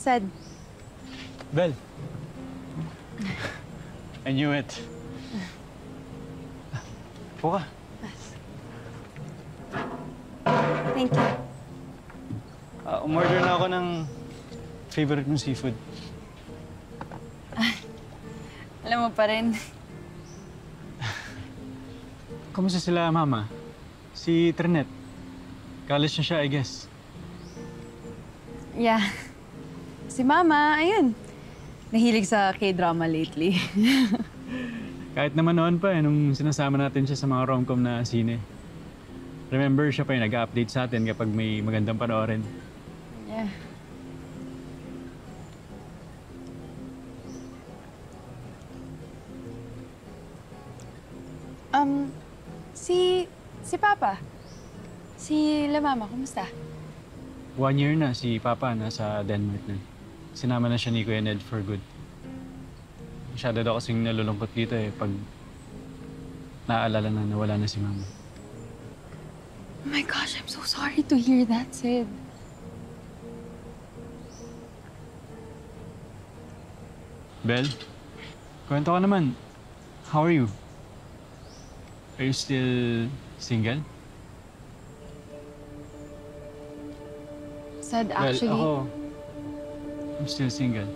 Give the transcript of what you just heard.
Said, Bel. I knew it. Po ka. thank you. Umorder na ako ng favorite mong seafood. Alam mo pa rin. Kamusta sila, Mama? Si Trinet. College na siya, I guess. Yeah. Si Mama, ayun. Nahilig sa K-drama lately. Kahit naman noon pa, nung sinasama natin siya sa mga rom-com na sine. Remember, siya pa yung nag-update sa atin kapag may magandang panoorin. Yeah. Si Papa. Si La Mama, kumusta? 1 year na si Papa nasa Denmark na. Sinama na siya ni Kuya Ned for good. Masyado daw kasing nalulungkot dito pag naaalala na nawala na si Mama. Oh my gosh, I'm so sorry to hear that, Sid. Bel, kwento ka naman. How are you? Are you still single? Said actually... Well, ako, I'm still single.